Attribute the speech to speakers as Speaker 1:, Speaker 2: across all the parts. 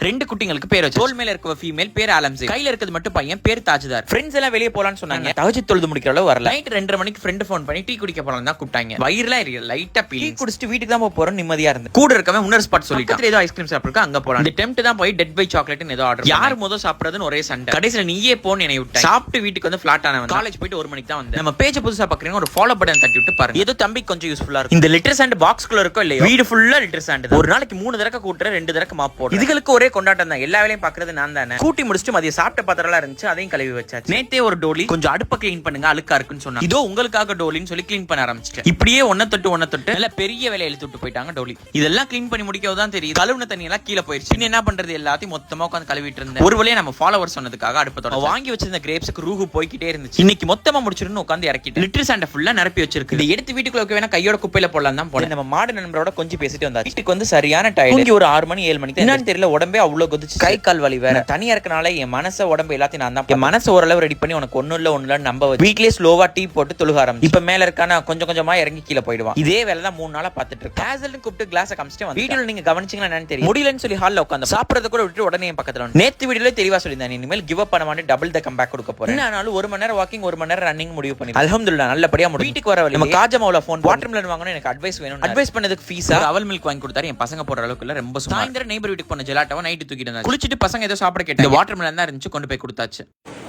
Speaker 1: 2 குட்டிங்களுக்கு பேர் வச்சு. தோல் மேல இருக்க ஃபீமேல் பேர் ஆலம்சே, கையில இருக்கிறது மட்டும் பையன் பேர் தாஜ்தார். ஃப்ரெண்ட்ஸ் எல்லாம் வெளியே போலான்னு சொன்னாங்க. தஹஜ்ஜுத் தொழுது முடிக்கிற அளவு வரல. நைட் 2:30 மணிக்கு ஃப்ரெண்ட் ஃபோன் பண்ணி டீ குடிக்க போலாம் தான் கூப்பிட்டாங்க. வயிறுலாம் எரியல, லைட்டா டீ குடிச்சிட்டு வீட்டுக்கு தான் போறோம். நிம்மதியா இருந்து கூட இருக்கவே முன்னர் ஸ்பாட் சொல்லிட்டு ஏதோ ஐஸ்கிரீம் சாப்பிடுறா அங்க போலாம். இந்த டெம்ப்ட் தான் போய் டெட் பை சாக்லேட் ஏதோ ஆர்டர். யார் முதல் சாப்பிடுறதுன்னு ஒரே சண்டை. கடைசில நீயே போன்னு என்னை விட்டா. சாப்பிட்டு வீட்டுக்கு வந்து ஃபிளாட் ஆனவன். காலேஜ் போயிட்டு 1 மணிக்கு தான் வந்து. நம்ம பேஜ் புதுசா பாக்குறீங்க, ஒரு ஃபாலோ பட்டன் தட்டி விட்டு பாருங்க. ஏதோ தம்பி கொஞ்சம் யூஸ்ஃபுல்லா இருக்கும். இந்த லிட்டர் சாண்ட் பாக்ஸ்க்குள்ள இருக்கோ இல்லையோ, வீடு ஃபுல்லா லிட்டர் சாண்ட். ஒரு நாளைக்கு 3 தடவை கூட்டுற, 2 தடவை மாப் போடுற. இதுகளுக்கு ஒரே கொண்டாட்டம் தான். எல்லா வேலையும் பாக்குறது நான் தானே. கூட்டி முடிச்சுட்டு மதியம் சாப்பிட்ட பாத்திரம்லாம் இருந்துச்சு, அதையும் கழுவி வச்சாச்சு. நேத்தே ஒரு டோலி கொஞ்சம் அடுப்ப கிளீன் பண்ணுங்க அழுக்கா இருக்குன்னு சொன்னா. இதோ உங்களுக்காக டோலின்னு சொல்லி கிளீன் பண்ண ஆரம்பிச்சிட்டேன். இப்படியே ஒன்ன தொட்டு நல்ல பெரிய வேலையை இழுத்து விட்டு போயிட்டாங்க டோலி. இதெல்லாம் கிளீன் பண்ணி முடிக்கதான் தெரியுது. கழுவுன தண்ணி எல்லாம் கீழே போயிருச்சு. என்ன பண்றது, எல்லாத்தையும் மொத்தமா உட்காந்து கழுவிட்டு இருந்தேன். ஒரு வழியா நம்ம ஃபாலோவர்ஸ் சொன்னதுக்காக அடுப்பத்தோட வாங்கி வச்சிருந்த கிரேப்ஸ்க்கு ரூஹு போய்கிட்டே இருந்துச்சு. இன்னைக்கு மொத்தமா முடிச்சிருன்னு உட்காந்து இறக்கிட்டு லிட்டர் சாண்ட ஃபுல்லா நிரப்பி வச்சிருக்கு. இதை எடுத்து வீட்டுக்குள்ள வைக்க வேணா, கையோட குப்பையில போடலாம் தான் போனேன். நம்ம மாடு நண்பரோட கொஞ்சம் பேசிட்டு வந்தாச்சு. வீட்டுக்கு வந்து சரியான டயர்ட். ஒரு 6 மணி 7 மணிக்கு என்னன்னு தெரியல, உடம்பே அவ்வளவு கொதிச்சு, கை கால் வலி வேற. தனியா இருக்கனால என் மனச உடம்பு எல்லாத்தையும் நான் தான். என் மனசு ஓரளவு ரெடி பண்ணி உனக்கு ஒண்ணு இல்ல நம்ப வீட்லயே ஸ்லோவா டீ போட்டு தொழுக ஆரம்பிச்சு. இப்ப மேல இருக்கான கொஞ்சம் கொஞ்சமா இறங்கி கீழே போயிடுவான். இதே வேலை தான் 3 நாளா பாத்துட்டு இருக்கேன். கேசல்னு கூப்பிட்டு கிளாஸ காமிச்சிட்டு வந்து வீடியோல நீங்க கவனிச்சீங்களா என்னன்னு தெரியல, முடியலன்னு சொல்லி ஹால்ல உட்காந்து சாப்பிடறத கூட விட்டு உடனே என் பக்கத்துல வந்து நேத்து வீடியோல தெளிவா சொல்லியிருந்தேன், இனிமேல் கிவ் அப் பண்ண மாட்டேன், டபுள் த கம்பேக் கொடுக்க போறேன். ஆனாலும் 1 மணி நேரம் வாக்கிங் 1 மணி நேரம் ரன்னிங் முடிவு பண்ணி அல்ஹம்துலில்லாஹ் நல்லபடியா முடியும். வீட்டுக்கு வர வழி நம்ம காஜமாவுல போன் வாட்டர்மெலன் வாங்கணும், எனக்கு அட்வைஸ் வேணும். அட்வைஸ் பண்ணதுக்கு ஃபீஸா அவல் மில்க் வாங்கி கொடுத்தாரு. என் பசங்க போற அளவுக்கு இல்ல, ரொம்ப சாயந்தரம் நெய்பர் வீட்டுக்கு போன ஜெலாட்டாவை நைட்டு தூக்கிட்டு இருந்தா. குளிச்சிட்டு பசங்க ஏதோ சாப்பிட கேட்டாங்க. வாட்டர்மெலன் தான் இருந்துச்சு, கொண்டு போய் கொடுத்தாச்சு.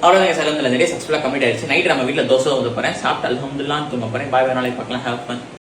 Speaker 1: அவ்வளவுதான் சலந்தில நிறைய சக்சஸ்ஃபுல்லா கம்ப்ளீட் ஆயிடுச்சு. நைட் நம்ம வீட்டுல தோசை ஊத்த போறேன். சாப்பிட்டு அல்ஹம்துலில்லாஹ் தூங்க போறேன். பாய், நாளைக்கு பார்க்கலாம். Have fun.